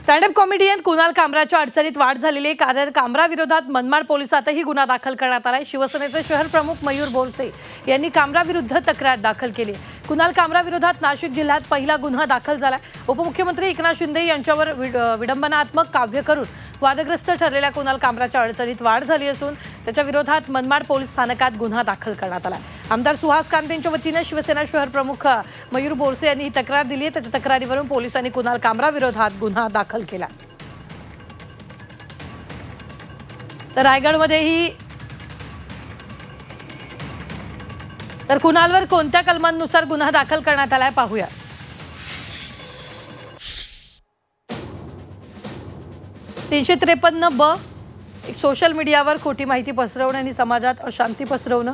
Stand up comedian Kunal कामराच्या अडचणीत वाढ झालेली आहे, कारण कामरा विरोधात मनमाड पोलिसातही गुन्हा दाखल करण्यात आलाय। शिवसेनेचे शहर प्रमुख मयूर बोरसे यांनी कामरा विरुद्ध तक्रार दाखल केली। कुणाल कामरा विरोधात नाशिक जिल्ह्यात पहिला गुन्हा दाखल झाला। उपमुख्यमंत्री एकनाथ शिंदे यांच्यावर विडंबनात्मक काव्य करून वादग्रस्त ठरलेल्या कुणाल कामराच्या अडचणीत वाढ झाली असून त्याच्या विरोधात मनमाड पोलीस स्थानकात गुन्हा दाखल करण्यात आला। आमदार सुहास कांतेंच्या वतीने शिवसेना शहर प्रमुख मयूर बोरसे यांनी ही तक्रार दिली आहे। त्याच्या तक्रारीवरून पोलिसांनी कुणाल कामरा विरोधात गुन्हा दाखल केला। तर रायगडमध्येही तर कुणालवर कोणत्या कलमांनुसार गुन्हा दाखल करण्यात आलाय पाहूया। ब सोशल मीडियावर खोटी माहिती पसरवणे आणि समाजात अशांती पसरवणे,